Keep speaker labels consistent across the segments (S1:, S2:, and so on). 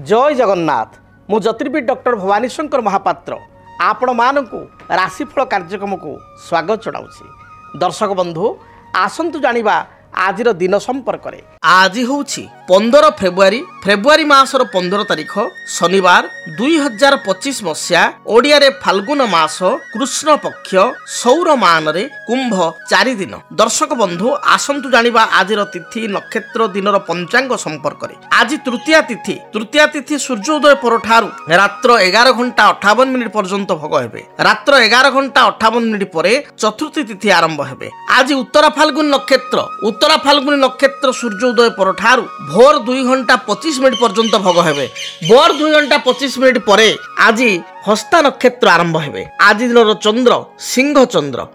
S1: जय जगन्नाथ मु ज्योतिर्विद डॉक्टर भवानी शंकर महापात्र आपण मानकु राशिफल कार्यक्रम को स्वागत जनाऊँगी। दर्शक बंधु आसंतु जानिबा आज दिन संपर्क में। आज हूँ 15 फेब्रुआरी मासर 15 तारिख शनिवार 2025 मसीहा ओडिया रे फाल्गुन मास कृष्ण पक्ष सौर मान रे कुंभ 4 दिन। दर्शक बंधु आसंतु जानिबा आज तिथि नक्षत्र दिनर पंचांग संपर्क में। आज तृतीया तिथि सूर्योदय परठारु रात्र 11 घंटा 58 मिनिट पर्यंत भोग हेबे। रात्र 11 घंटा 58 मिनिट परे चतुर्थी तिथि आरंभ हेबे। आज उत्तरा फाल्गुनी नक्षत्र सूर्योदय परठारु भोर 2 घंटा 25 मिनिट पर्यंत भोग हेबे। भोर 2 घंटा 25 मिनिट परे आज हस्ता नक्षत्र आरंभ हेबे। आज दिन चंद्र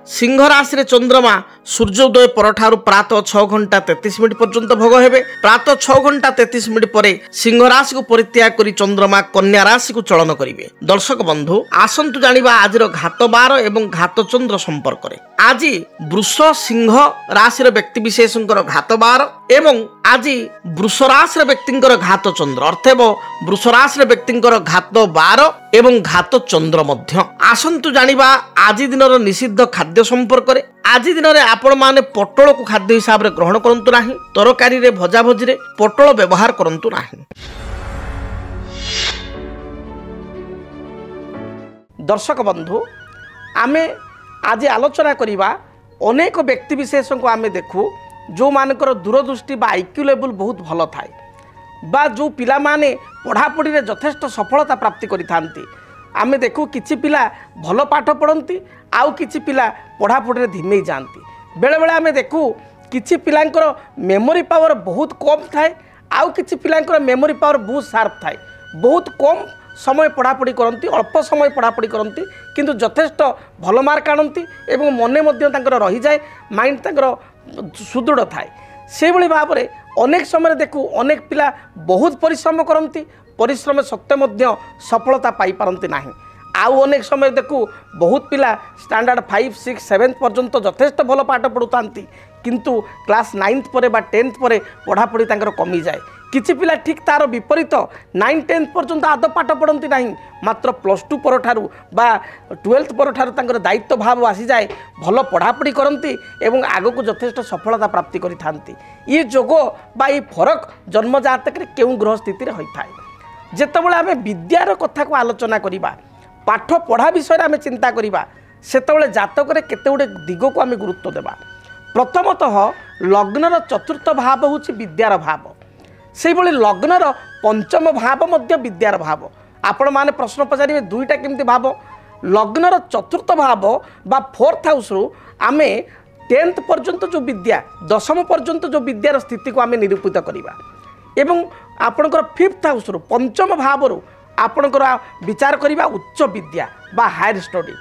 S1: सिंह राशि रे चंद्रमा सूर्योदय परठारु प्रातः 6 घंटा 33 मिनिट पर्यंत भोग हेबे। प्रातः 6 घंटा 33 मिनिट परे सिंह राशि को परित्याग करी चंद्रमा कन्या राशि को चलन करिवे। दर्शक बंधु आसंतु जानिबा आज घात बार एवं घात चंद्र संपर्क में। आज वृष सिंह राशि रे व्यक्ति विशेषकर घात बार एवं आज वृष राशि रे व्यक्तिंकर घात चंद्र अर्थात वृष राशि रे व्यक्तिंकर घात बार एवं घात चंद्र मध्य। आसंतु जानिबा आज दिनर निषिद्ध खाद्य संपर्क में। आज दिन में आपण माने पटल को खाद्य हिसाब रे ग्रहण करंतु नाही। तरकारी रे भजा भजी रे पटल व्यवहार करंतु नाही। दर्शक बंधु आमे आज आलोचना करिबा अनेक व्यक्ति विशेष को आमे देखू जो मानकर दूरदृष्टि बा आईक्यू लेवल बहुत भल थाए बा जो पिला माने पढ़ापढ़ी रे यथेष्ट सफलता प्राप्ति करिथांती। आमे देखू किछि पिला भल पाठ पढ़ंती आउ किछि पिला पढ़ापढ़ी रे धिमेई जांती। बेले बेले आमे देखू किछि पिलांकर मेमोरी पावर बहुत कम थाए आउ किछि पिलांकर मेमोरी पावर बहुत शार्प थाए। बहुत कम समय पढ़ापढ़ी करती अल्प समय पढ़ापढ़ी करती किंतु यथेष्ट भल मार्क आनती एवं मने मध्य तांकर रही जाए माइंड तांकर सुदृढ़ थाए। से भली भाव में अनेक समय देखू अनेक पिला बहुत परिश्रम करती परिश्रम सत्वे मध्य सफलता पाई पारती नाही। आउ अनेक समय देखू बहुत पिला स्टैंडर्ड 5, 6, 7 पर्यंत यथेष्ट भल पाठ पढ़ुता किंतु क्लास 9th पर बा 10th पर पढ़ापढ़ी तांकर कमी जाए। किछि पिला ठीक तार विपरीत 9, 10th पर्यंत आदौ पाठ पढ़ती नहीं मात्र +2 परठारु बा 12th परठारु तांकर दायित्व भाव आसी जाए भल पढ़ापढ़ी करती एवं आगको यथेष्ट सफलता प्राप्ति करिथांती। ये जोग बा ये फरक जन्म जातक रे केउं ग्रह स्थिति रे होइथाय। जेतेबेले आमे विद्यार कथा को आलोचना करिबा पाठ पढ़ा विषय आमे चिंता करिबा सेतेबेले जातक रे केते गुडे दिग को आमे गुरुत्व देबा। प्रथमतः लग्नर चतुर्थ भाव होछि विद्यार भाव। से भली लग्नर पंचम भाव मध्य विद्यार भाव। आपण माने प्रश्न पचारे दुईटा केमती भाव लग्नर चतुर्थ भाव बा 4th हाउस रु आमे 10th पर्यंत जो विद्या 10th पर्यंत जो विद्यार स्थिति को आमे निरूपित करिबा एवं आपणकर 5th हाउस रु पंचम भाव रु आपणकर विचार करिबा उच्च विद्या बा हायर स्टडी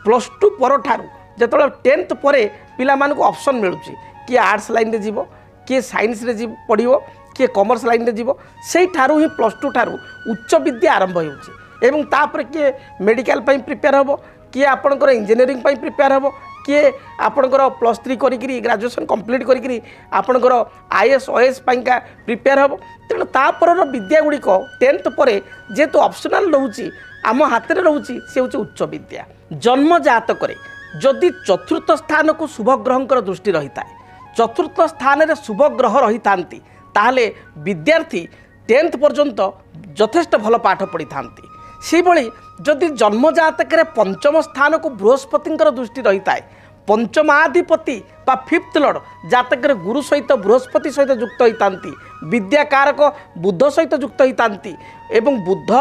S1: +2 परठारु जेतले 10th परे पिला मानको ऑप्शन मिलुची कि आर्ट्स लाइन रे जीवो कि साइंस रे जीव पढ़िवो किए कमर्स लाइन रे जीवो से ठारू ही +2 ठारू उच्च विद्या आरंभ होउची एवं तापर किए मेडिकल पई प्रिपेयर होबो किए आपणकर इंजीनियरिंग पई प्रिपेयर होबो किए आपणकर +3 करिकरी ग्रेजुएशन कंप्लीट करिकरी आपणकर आईएएस ओएएस पईका प्रिपेयर होबो। तेणु तापर विद्या गुडी को 10th परे जेतु ऑप्शनल रहउची आम हाथ रे रहउची से होउची उच्च विद्या। जन्म जातक रे जदि चतुर्थ स्थान को शुभ ग्रहंकर दृष्टि रही थाए चतुर्थ स्थान रे शुभ ग्रह रही थांती ताहले विद्यार्थी 10th पर्यंत यथेष्ट भल पाठ पढ़ी थांती। से भली जदि जन्म जातक रे पंचम स्थान को बृहस्पतिंकर दृष्टि रही थाए पंचमाधिपति बा 5th लॉर्ड जातक रे गुरु सहित बृहस्पति सहित युक्त होइतांती विद्याकारक बुध सहित युक्त होइतांती एवं बुध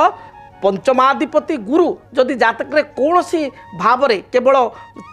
S1: पंचमाधिपति गुरु जदि जातक रे कौनसी भाव रे केवल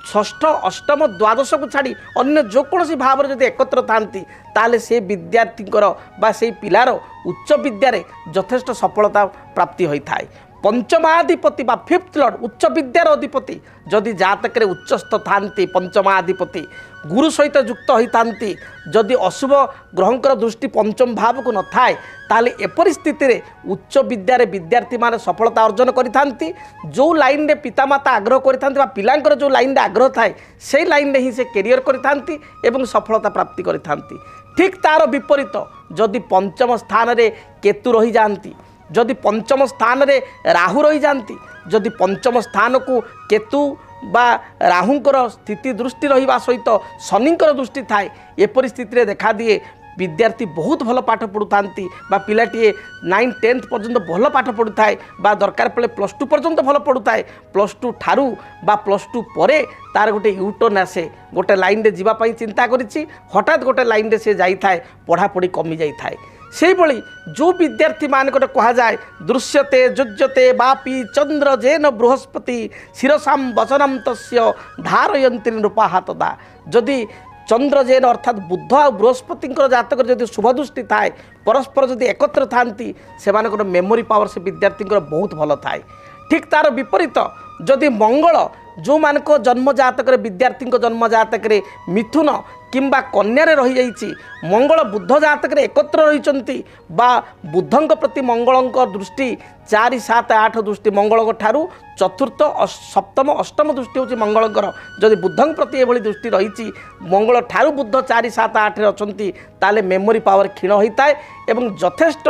S1: 6th, 8th, 12th को छाड़ी अन्य जो कौनसी भाव रे जदि एकत्र थांती ताले से विद्यार्थींकर बा से पिलार उच्च विद्यारे यथेष्ट सफलता प्राप्ति होई थाए। पंचमाधिपति बा 5th लॉर्ड उच्च विद्यार अधिपति जदि जातक रे उच्चस्थ थांती पंचमाधिपति गुरु सहित युक्त होइतांती जदि अशुभ ग्रहंकर दृष्टि पंचम भाव को न थाए ताले एपरि स्थिति रे उच्च विद्यारे विद्यार्थी माने सफलता अर्जन करिथांती। जो लाइन रे पितामाता आग्रह करिथांती बा पिलांकर जो लाइन रे आग्रह थाए से लाइन रे ही से कैरियर करिथांती एवं सफलता प्राप्ति करिथांती। ठीक तार विपरीत जदि पंचम स्थान रे केतु रही जांती जदि पंचम स्थान रे राहु रही जाती, जदि पंचम स्थान को केतु बा राहुंकर स्थिति दृष्टि रहिबा सहित शनिंकर दृष्टि थाए, ए परिस्थिति रे देखा दिए विद्यार्थी बहुत भल पाठ पढ़ु थांती बा पिलाटीए 9 10th पर्यंत भल पाठ पढ़ु थाए बा दरकार पड़े +2 पर्यंत भल पढ़ु थाए, +2 ठारू बा +2 परे तार गोटे यूटर्न आसे, गोटे लाइन रे जीवा पई चिंता करिछि, हठात गोटे लाइन रे से जाई थाए, पढ़ा पढ़ी कमी जाई थाए। से भली जो विद्यार्थी मानकर कहा जाए दृश्यते जुज्यते बापी चंद्र जेन बृहस्पति शिरसाम वचनम तस्य धारयंती नृपाहातदा, जदि चंद्र जेन अर्थात बुध आ बृहस्पति जातक जदि शुभ दृष्टि थाए, परस्पर जदि एकत्र थांती, से मेमोरी पावर से विद्यार्थी बहुत भल थाए। ठीक तार विपरीत जदि मंगल जो मानक जन्म जातक विद्यार्थी जन्म जातक मिथुन किंबा कन्या रही जाइछि, मंगल बुध जातक एकत्र रही बा बुधंक प्रति मंगल दृष्टि 4 7 8 दृष्टि मंगल ठारू चतुर्थ सप्तम अष्टम दृष्टि होची मंगलकर, जदि बुधंक प्रति एभली दृष्टि रही मंगल ठारू बुध 4 7 8 रे अछंती, ताले मेमोरी पावर क्षीण होता है एवं यथेष्ट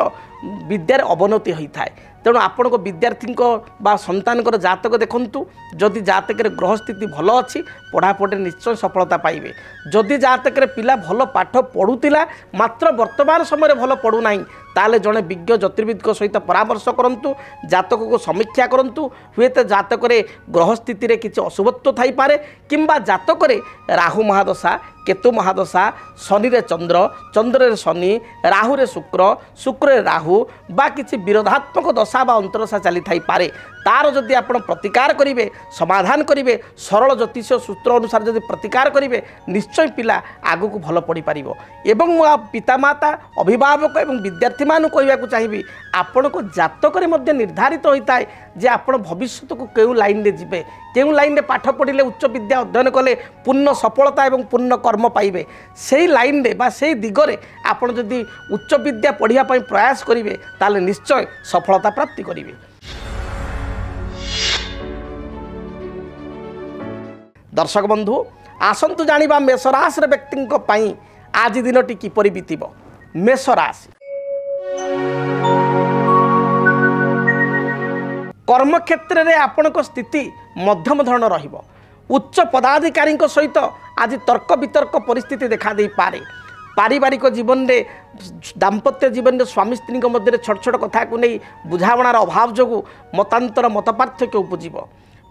S1: विद्यार अवनति होता है। तेणु आपण को विद्यार्थी बा संतान जातक देखंतु, जदि जातक ग्रह स्थिति भल अच्छी पढ़ापढ़ी निश्चय सफलता पाइबे। जदि जातक पिला भल पाठ पढ़ुतिला मात्र वर्तमान समय भल पढ़ुना, ताले जड़े विज्ञ ज्योतिर्विद सहित परामर्श करंतु, जातक को समीक्षा करंतु, हुए तो जातक ग्रह स्थिति रे किछि अशुभत्व थाई पारे, किंबा जातक राहु महादशा केतु महादशा शनि रे चंद्र चंद्र रे शनि राहु रे शुक्र शुक्र रे राहु बा किछि विरोधात्मक दशा बा अंतरदशा चली थाई पारे, तार जदि आपण प्रतिकार करिवे समाधान करिवे सरल ज्योतिष सूत्र अनुसार जदि प्रतिकार करिवे निश्चय पिला आगु को भल पढ़ी पारिबो। एवं पितामाता अभिभावक एवं विद्यार्थी मानु कहवा को चाहिए आपण को जातक मध्य निर्धारित होता है जे आपण भविष्य को केउ लाइन रे जिबे, केउ लाइन रे पाठ पढ़िले उच्च विद्या अध्ययन कले पूर्ण सफलता एवं पूर्ण कर्म पाइबे, सेही लाइन रे बा सेही दिगरे आपण जदि उच्च विद्या पढ़िया पई प्रयास करिवे ताले निश्चय सफलता प्राप्ति करिवे। दर्शक बंधु आसंतु जानिबा मेष राशि व्यक्ति पई आज दिनटी किपरि बीतिबो। मेष राशि कर्म क्षेत्र में आपण स्थिति मध्यम धरण रहिबो। उच्च पदाधिकारी सहित आज तर्क वितर्क परिस्थिति देखा दे पारे। पारिवारिक जीवन में दाम्पत्य जीवन में स्वामी स्त्री मध्य छोट छोट कथा को नहीं बुझावणार अभाव जो मतांतर मतपार्थक्य उपजीव।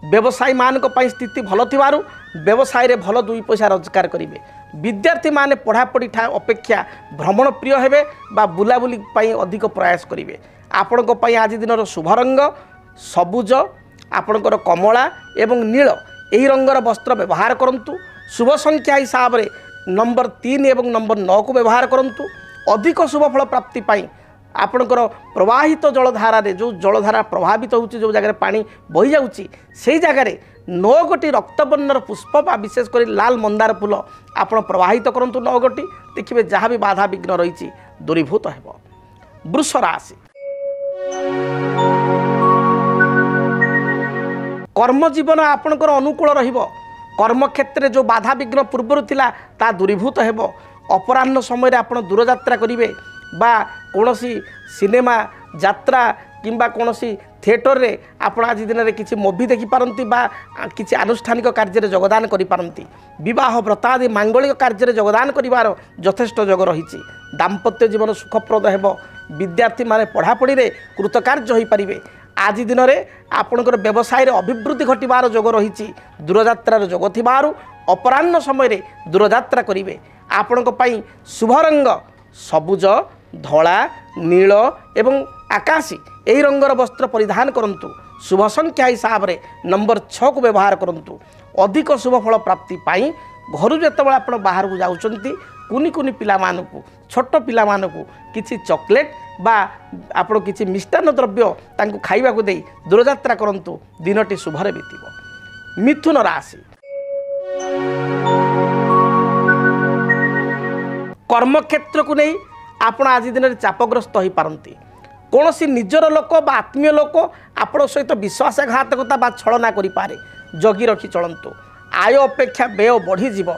S1: व्यवसायी मान स्थिति भल थिबारु व्यवसाय रे भल 2 पैसा रोजगार करेंगे। विद्यार्थी माने पढ़ापढ़ी अपेक्षा भ्रमण प्रिय हेबे बा बुलाबुली अधिक प्रयास करेंगे। आपण आज दिन शुभ रंग सबुज आपणकर कमला एवं नील यही रंगर वस्त्र व्यवहार करंतु। शुभ संख्या हिसाब से नंबर 3 एवं नंबर 9 को व्यवहार करंतु। अधिक शुभ फल प्राप्ति पाई आपणकर प्रवाहित जलधारा रे जो जलधारा प्रभावित होउची जो जगह पानी बही जाउची सेही जगह 9 गोटी रक्तवर्णर पुष्प बा विशेषकर लाल मंदार फूल आपण प्रवाहित करंतु। 9 गोटी देखिबे जहाँ भी बाधा विघ्न रही दूरीभूत हेबो। वृष राशि कर्म जीवन आपणकर अनुकूल रहिबो। कर्म क्षेत्र जो बाधा विघ्न पूर्वर थिला ता दूरीभूत हेबो। अपराह्न समय आपण दूर यात्रा करिवे बा कोनोसी सिनेमा यात्रा किंबा कोनोसी थिएटर रे आपण आज दिन रे किछि मूवी देखि पारंती बा किछि आनुष्ठानिक कार्य रे योगदान करि पारंती। विवाह व्रत आदि मांगलिक कार्य रे योगदान करिवार यथेष्ट योग रहिछि। दाम्पत्य जीवन सुखप्रद हेबो। विद्यार्थी माने पढ़ापढ़ी रे कृतकार्य होई परिबे। आज दिन में आपणकर व्यवसाय अभिवृद्धि घटवार जोग रही दूरयात्रार जोग थिबारु अपराह्न समय दूरयात्रा करेंगे। आपण शुभ रंग सबुज धला नील एवं आकाशी यही रंगर वस्त्र परिधान करंतु। शुभ संख्या हिसाब से नंबर 6 को व्यवहार करंतु। अधिक शुभ फल प्राप्ति पाई घर जो आप बाहर को जाउछंती कुनी कुनी पिला मानकु छोट पिला मानकु किछि चॉकलेट बा आपण किछि मिष्टान्न द्रव्य तांकु खाइबा को देई दूरयात्रा करंतु। दिनटी शुभरे बीतिबो। मिथुन राशि कर्म क्षेत्र को नहीं आपण आज दिन में चापग्रस्त हो पारंती। कौनसी निजर लोक बा आत्मीय लोक आपण सहित विश्वासघातकता बा छलना करि पारे। जगी रखी चलंतु। आय अपेक्षा व्यय बढ़ी जीव।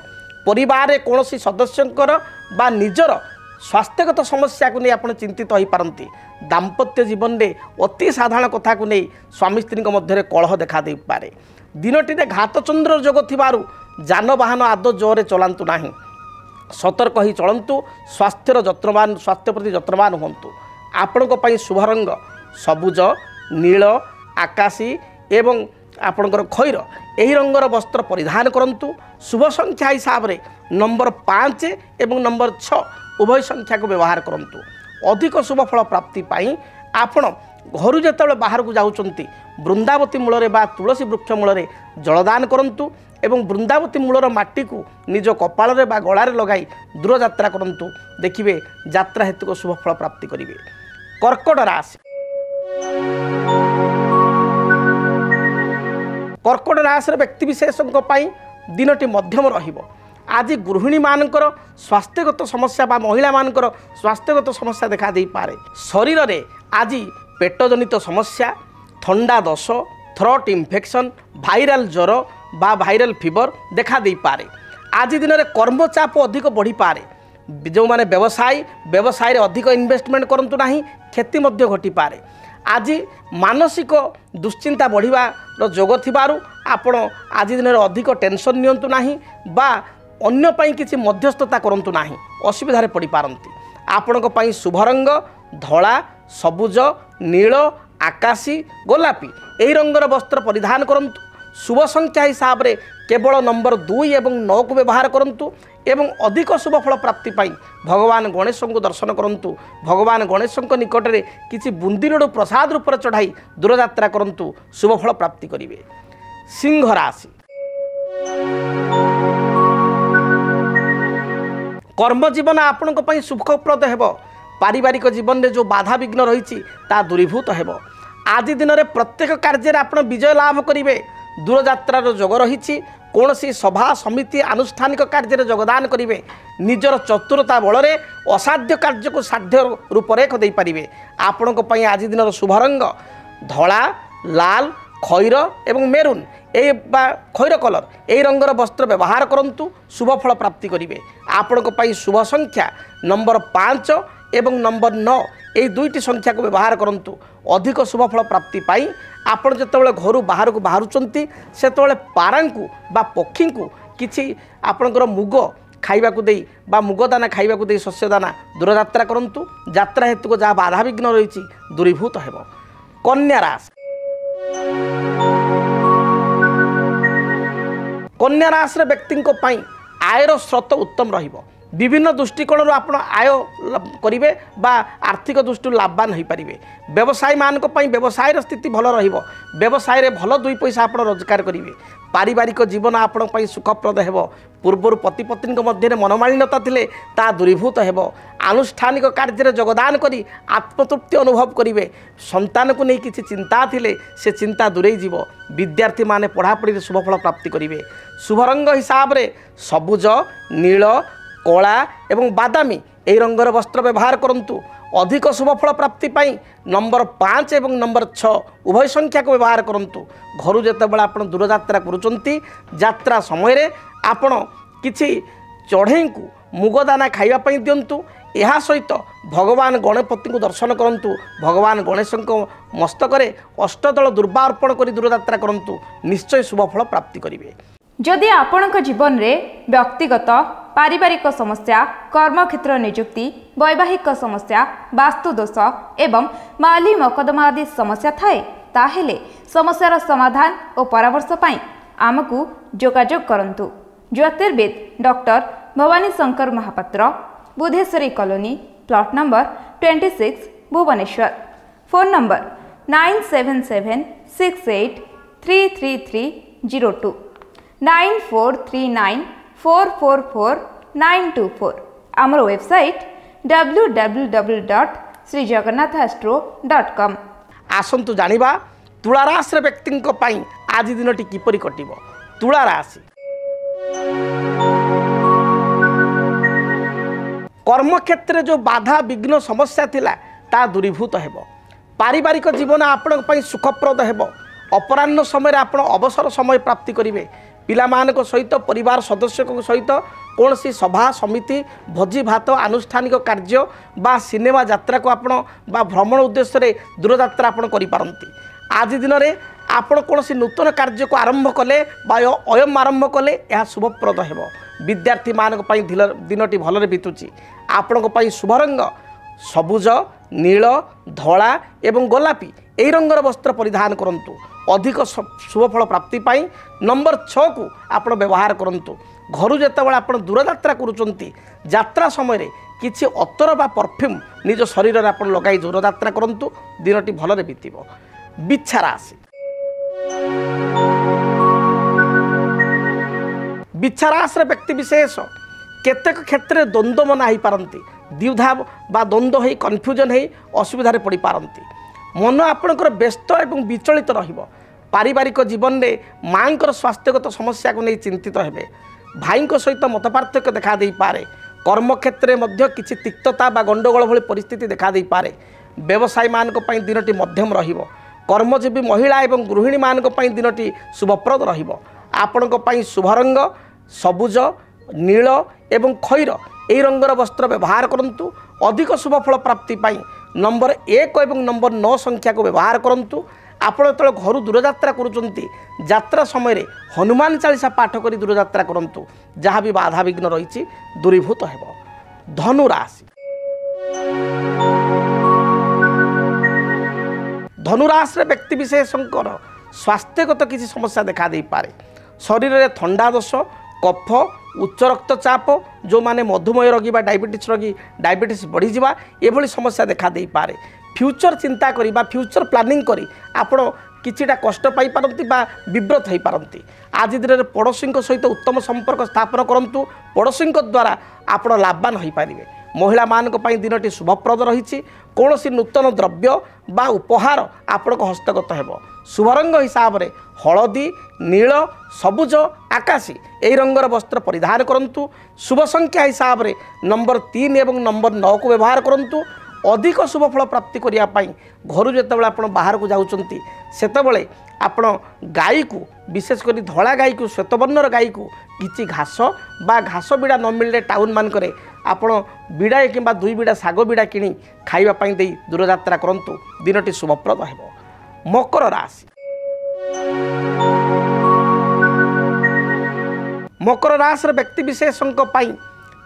S1: परिवार कौनसी सदस्यंकर बा निजर स्वास्थ्यगत समस्या को नहीं आप चिंतित हो पारती। दाम्पत्य जीवन में अति साधारण कथा को नहीं स्वामी स्त्री मध्य कलह देखा दे पारे। दिनटी घातचंद्र जोग थिबारु जानवाहन आदौ जोरे चलांतु नाही। सतर्क ही चलतु। स्वास्थ्यर जत्नवान स्वास्थ्य प्रति जत्नवान हुंतु। आपण शुभ रंग सबुज नील आकाशी एवं आपणकर खैर यही रंगर वस्त्र परिधान करंतु। शुभ संख्या हिसाब रे नंबर 5 एवं नंबर 6 उभय संख्या को व्यवहार करंतु। अधिक शुभ फल प्राप्ति पाई आपण घर जेतबेले बाहर को जाउचंती वृंदावती मूलरे बा तुलसी वृक्ष मूलरे जलदान करंतु एवं वृंदावती मूलर माटी को निज कपाल बा गलार लगाई दूर यात्रा करंतु। देखिबे यात्रा हेतु शुभ फल प्राप्ति करिवे। कर्कट राशि कर्कट राशि व्यक्ति विशेषों दिनटी मध्यम रहिबो। आज गृहिणी मानकर स्वास्थ्यगत समस्या बा महिला मानकर स्वास्थ्यगत समस्या देखा दे पारे। शरीर रे आज पेटजनित समस्या थंडा दोष थ्रोट इन्फेक्शन भाइराल ज्वर बा भाइराल फीवर देखा दे पारे। आज दिन में कर्मचाप अधिक बढ़ी पारे। जो माने व्यवसाय रे अधिक इन्वेस्टमेंट करंतु नाही क्षति मध्य घटी पारे। आज मानसिक दुश्चिंता बढ़िबार जोग थिबारु आपण आज दिन में अधिक टेंशन नियंतु नाही बा अन्य पाई किछि मध्यस्थता करंतु नाही असुविधा रे पड़ी पारंती। आपणक पाई शुभ रंग धला सबुज नील आकाशी गोलापी एही रंगर वस्त्र परिधान करंतु। शुभ संख्या हिसाब रे केवल नंबर 2 एवं 9 को व्यवहार करंतु एवं अधिक शुभ फल प्राप्ति पाई भगवान गणेश को दर्शन करंतु। भगवान गणेश निकट में किसी बुंदी लड्डू प्रसाद रूप में चढ़ाई दूर यात्रा करंतु। शुभ फल प्राप्ति करिवे। सिंह राशि कर्म जीवन आपण सुखप्रद हेबो। पारिवारिक जीवन में जो बाधा विघ्न रही दूरीभूत हेबो। आज दिन में प्रत्येक कार्य आप विजय लाभ करेंगे। दूर यात्रार जोग रही कौन सी सभा समिति आनुष्ठानिक कार्य योगदान करेंगे। निजर चतुरता बल असाध्य कार्य को साध्य रूपरेख दे पारे। आपण आज दिन शुभ रंग धला लाल खैर एवं मेरून ए खैर कलर यही रंगर वस्त्र व्यवहार करंतु। शुभ फल प्राप्ति करेंगे। आपण शुभ संख्या नंबर 5 एवं नंबर 9 यही दुईटी संख्या को व्यवहार करंतु। अधिक शुभ फल प्राप्ति पाई आपण जेतेबेले घर बाहर को बाहरुचंती सेतेबेले पारांकु बा पक्षी को किछि आपणकर मुग खाइबा को देई बा मुग दाना खाइबा को देई शस्य दाना दूर यात्रा करंतु। यात्रा हेतु को जहाँ बाधा विघ्न रही दूरीभूत हेबो। कन्या राशि कन्या राशि व्यक्ति आयर स्रोत उत्तम रहिबो। विभिन्न दृष्टिकोण आप आय करेंगे बा आर्थिक दृष्टि लाभवान हो पारे। व्यवसायी मान व्यवसाय स्थिति भल रहिबो। व्यवसाय रे भल 2 पैसा आप रोजगार करेंगे। पारिवारिक जीवन आपण सुखप्रद हेबो। पूर्वर पति पत्नी मध्य मनमालिन्यता थिले ता दूरीभूत हेबो। आनुष्ठानिक कार्य योगदान करी आत्मतृप्ति अनुभव करेंगे। संतान को नहीं किसी चिंता थिले से चिंता दूरे जीवो। विद्यार्थी माने पढ़ापढ़ी शुभफल प्राप्ति करेंगे। शुभ रंग हिसाब रे सबुज नील कला एवं बादामी यही रंगर वस्त्र व्यवहार करंतु। अधिक शुभ फल प्राप्ति पाई नंबर 5 एवं नंबर 6 उभय संख्या को व्यवहार करंतु। घर जेतेबेले आपण दूर यात्रा करूचंती यात्रा समय रे आपण किछि चढ़ई को मुगदाना खाइबा पई दियंतु। यह सहित भगवान गणपति को दर्शन करंतु। भगवान गणेश मस्तक रे अष्टदल दुर्वा अर्पण करी दूर यात्रा करंतु। निश्चय शुभ फल प्राप्ति करिवे।
S2: जदि आपणक जीवन रे व्यक्तिगत पारिवारिक समस्या कर्मक्षेत्र नियुक्ति वैवाहिक समस्या वास्तु दोष एवं माली मकदमा आदि समस्या थाए ताहेले समस्यार समाधान और परामर्श पाई आमकु जोगाजोग करंतु। ज्योतिर्विद doctor Bhabani Shankar Mahapatra Budheswari colony plot number 26 Bhubaneswar. Phone number 9776833302 9439444924। आमर वेबसाइट www.srijagannathastro.com।
S1: आसंतु जानिबा तुला राशि व्यक्ति आज दिनटी किपरि कटिबो। तुला राशि कर्मक्षेत्र जो बाधा विघ्न समस्या थिला ता दूरीभूत हेबो। पारिवारिक जीवन आपण सुखप्रद हेबो। अपराह्न समय आपण अवसर समय प्राप्ति करेंगे। पिलामान सहित परिवार सदस्य सहित कौन सी सभा समिति भोजी भात आनुष्ठानिक कार्य बा सिनेमा यात्रा को आपण बा भ्रमण उद्देश्य दूर यात्रा आपण करिपारंती। आज दिन में आपण कौन सी नूतन कार्य को आरंभ कले बा अयम आरंभ कले यह शुभप्रद हेब। विद्यार्थी मानक पई दिनटी भलरे बीतुची। आपण शुभ रंग सबुज नील धला एवं गोलापी यही रंगर वस्त्र परिधान करंतु। अधिक शुभफल प्राप्ति पाई नंबर 6 को आपण व्यवहार करंतु। घर जेतेबेले आपण दूर यात्रा करूचंती यात्रा समय रे किछि अतर बा परफ्यूम निज शरीर रे आपण लगाई दूर यात्रा करंतु। दिनटी भलरे बीतिबो। बिच्छा राशि बिच्छा राशि व्यक्ति विशेष केतेक क्षेत्र में द्वंद्व मना हो पारती। द्विधा बा द्वंद्व हो कन्फ्यूजन हो असुविधा पड़ पारती। मन आपणकर व्यस्त एवं विचलित रहिबो। पारिवारिक जीवन में माँ स्वास्थ्यगत समस्या को नहीं चिंतित हेबे। भाई सहित मतपार्थक्य देखा दे पारे। कर्म क्षेत्र में किसी तिक्तता बा गंडगोल भली परिस्थिति देखा दे पारे। व्यवसायी मानक पई दिनटी मध्यम रहिबो। कर्मजीवी महिला एवं गृहिणी मानक पई दिनटी शुभप्रद रहिबो। आपणक पई शुभ रंग सबुज नील एवं खैर यही रंगर वस्त्र व्यवहार करंतु। अधिक शुभफल प्राप्ति पाई नंबर 1 एवं नंबर 9 संख्या को व्यवहार करंतु। आपण तो घर दूर यात्रा करूचंती यात्रा समय रे हनुमान चालीसा पाठ करी दूर यात्रा करंतु। जहाँ भी बाधा विघ्न रही दूरीभूत हेब। धनु राशि धनुराशि व्यक्ति विशेषकर स्वास्थ्यगत किसी समस्या देखा दे पारे। शरीर में थंडा दोष कफ उच्च रक्तचाप जो माने मधुमेह रोगी बा डायबिटीज बढ़ी जावा एभली समस्या देखा दे पारे। फ्यूचर चिंता करी बा फ्यूचर प्लानिंग करी आपण किछिटा कष्ट पाई पारंती बा विव्रत हो पारंती। आज दिन में पड़ोशी सहित उत्तम संपर्क स्थापन करंतु। पड़ोशी द्वारा आपण लाभवान हो पारे। महिला मानक पई दिनटी शुभप्रद रही। कौन सी नूतन द्रव्य बा उपहार आपण हस्तगत हेब। शुभ रंग हिसाब से हलदी नील सबुज आकाशी यही रंगर वस्त्र परिधान करंतु। शुभ संख्या हिसाब से नंबर 3 एवं नंबर 9 को व्यवहार करंतु। अधिक शुभफल प्राप्ति करिया पाई घर जेतेबेले आपण बाहर को जाउचंती सेतेबेले आपण गाई को विशेष करी धला गाई को श्वेतवर्णर गाई को किछि घास बा घास बिड़ा न मिलले टाउन मानकरे आपण बिड़ाए किंबा 2 बिड़ा साग बिड़ा किनी खाइबा पाई देई दूर यात्रा करंतु। दिनटी शुभप्रद हेबो। मकर राशि मकर राशि व्यक्ति विशेषक पाई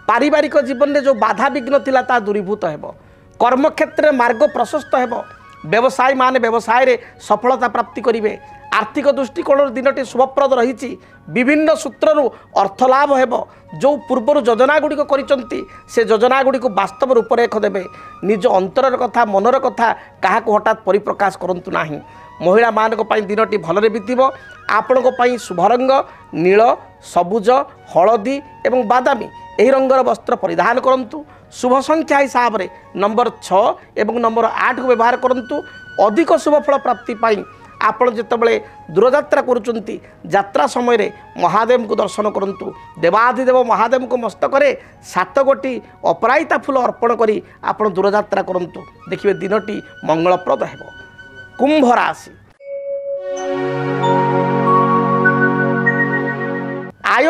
S1: पारिवारिक जीवन में जो बाधा विघ्न थिला ता दूरीभूत हेबो। कर्म क्षेत्र में मार्ग प्रशस्त हेबो। व्यवसायी माने व्यवसाय रे सफलता प्राप्ति करिवे। आर्थिक दृष्टिकोण दिनटी शुभप्रद रही। विभिन्न सूत्रु अर्थ लाभ हेबो। जो पूर्वर योजना गुड़िक करिसंती से योजना गुड़िक वास्तव रूपरेख देबे। निज अंतरर कथा मनर कथा काहाको हठात परिप्रकाश करंतु नाही। महिला मानक पई दिनटी भलरे बीतिबो। आपणक पई शुभ रंग नील सबुज हलदी एवं बादामी यही रंगर वस्त्र परिधान करंतु। शुभ संख्या हिसाब से नंबर 6 एवं नंबर 8 को व्यवहार करंतु। अधिक शुभफल प्राप्ति पाई आपण जेतेबेले दूर यात्रा करूचंती यात्रा समय रे महादेव को दर्शन करंतु। देवाधिदेव महादेव को मस्तक रे 7 गोटी अपराजिता फूल अर्पण करी आपण दूर यात्रा करंतु। देखिए दिनटी मंगलप्रद हेबो। कुंभ राशि आय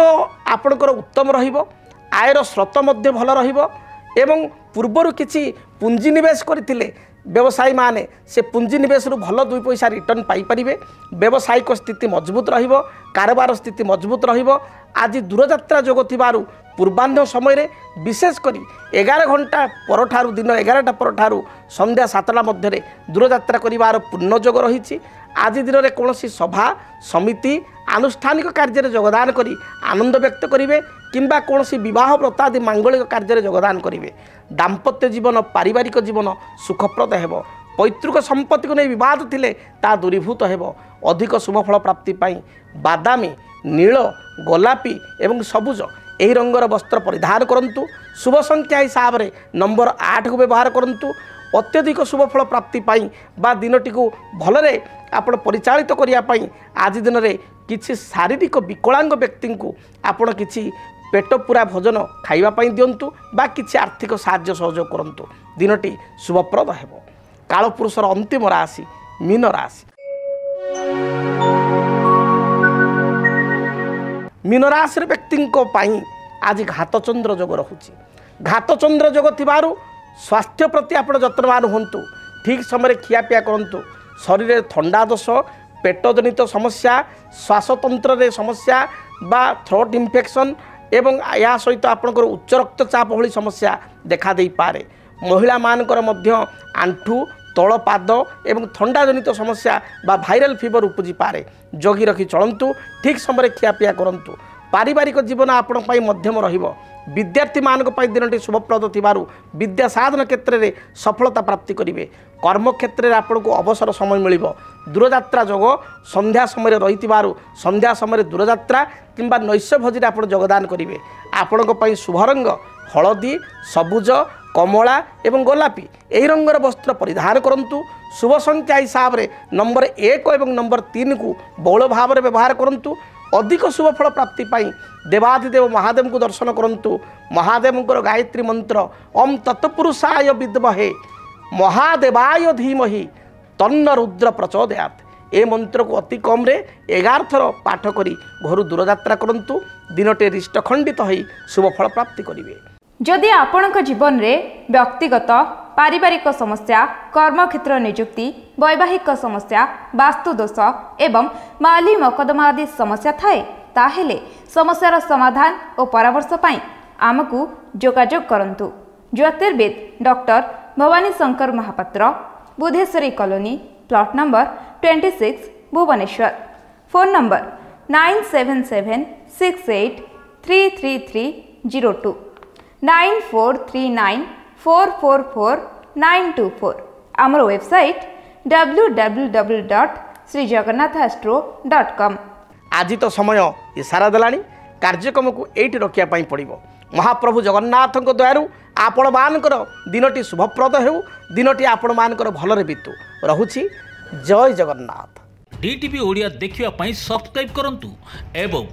S1: आपणकर उत्तम रहिबो। आयर स्रोत मध्य भल रहिबो एवं पूर्वर किछि पुंजी निवेश करथिले व्यवसायी माने से पुंजी निवेश रु भल 2 पैसा रिटर्न पाई परिबे। व्यवसायिक स्थिति मजबूत रहिबो। कारोबार स्थिति मजबूत रहिबो। आज दूर यात्रा जोग थिबारु पूर्वाह्न समय रे विशेष करी 11 घंटा परठारु दिन 11टा परठारु संध्या 7टा मध्य दूर यात्रा करिवार पूर्ण जोग रही। आज दिन में कौन सी सभा समिति आनुष्ठानिक कार्य योगदान करी आनंद व्यक्त करेंगे किंबा कौन सी विवाह व्रत आदि मांगलिक कार्य योगदान करेंगे। दाम्पत्य जीवन पारिवारिक जीवन सुखप्रद हेब। पैतृक संपत्ति को नहीं विवाद थिले ता दूरीभूत हेब। अधिक शुभफल प्राप्ति पाई बादामी नील गोलापी एवं सबुज यही रंगर वस्त्र परिधान करंतु। शुभ संख्या हिसाब से नंबर 8 को व्यवहार करंतु। अत्यधिक शुभफल प्राप्ति पाई बा दिनटी को भलरे आपण परिचालित करिया पाई आज दिन में किछि शारीरिक विकलांग व्यक्ति को आपण किछि पेट पूरा भोजन खाइबा पाई दियंतु बा किछि आर्थिक साहाय्य सहयोग करंतु। दिनटी शुभप्रद हेबो। कालपुरुषर अंतिम राशि मीन राशि मीन राशि व्यक्ति पाई आज घातचंद्र जोग रहुछि। घातचंद्र जोग थिबारु स्वास्थ्य प्रति आपण जत्नवान हुंतु। ठीक समय खियापिया करंतु। शरीर में थंडा दोष, पेटजनित समस्या, श्वासतंत्र रे समस्या बा थ्रोट इन्फेक्शन एवं या सहित आपणकर उच्च रक्तचाप भली समस्या देखा दे पारे। महिला मानकर मध्य आंठू तल पाद एवं थंडाजनित समस्या बा भाइराल फीवर उपजी पारे। जगी रखी चलंतु। ठीक समय खियापिया करंतु। पारिवारिक जीवन आपण पाई मध्यम रहिबो। विद्यार्थी मानक पाई दिनटी शुभप्रद थिबारु विद्या साधन क्षेत्र में सफलता प्राप्ति करिवे। कर्म क्षेत्र में आपको अवसर समय मिलिबो। दूरयात्रा जोग संध्या समय रही संध्या समय दूरयात्रा किंबा नैश्य भोजी आप योगदान करेंगे। आपण शुभ रंग हलदी, सबुज, कमला एवं गोलापी यही रंगर वस्त्र परिधान करंतु। शुभ संख्या हिसाब से नंबर 1 और नंबर 3 को बहुल भाव में व्यवहार करंतु। अधिक शुभफल प्राप्ति पाई देवाधिदेव महादेव को दर्शन करंतु। महादेव गायत्री मंत्र ओम तत्पुरुषाय विद्महे महादेवाय धीमहि तन्न रुद्र प्रचोदयात् ए मंत्र को अति कम रे 11 थर पाठ करी घर दूरयात्रा करंतु। दिनटे रिष्टखंडित होई शुभफल प्राप्ति करिवे।
S2: जदि आपणक जीवन रे व्यक्तिगत पारिवारिक समस्या, कर्मक्षेत्र नियुक्ति, वैवाहिक समस्या, वास्तुदोष एवं माली मकदमा आदि समस्या थाए ताहेले समस्यार समाधान और परामर्श पाई आमकु जोगाजोग करंतु। ज्योतिर्विद doctor Bhabani Shankar Mahapatra, Budheswari colony, plot number 26, Bhubaneswar. Phone number 9776833302 9439444924। आमर वेबसाइट www.srijagannathastro.com।
S1: आज तो समय इशारा देलानी कार्यक्रम को एठी रखिया पाई पड़िबो। महाप्रभु जगन्नाथ दयारू आपण मानकर दिनटी शुभप्रद हेउ, दिनटी आपण मानकर भलरे बीतु। रहुछि जय जगन्नाथ।
S3: डीटीवी ओडिया देखिवा पाई सब्सक्राइब करंतु एवं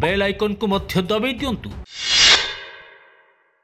S3: बेल आइकन को मध्य दबाई दियंतु।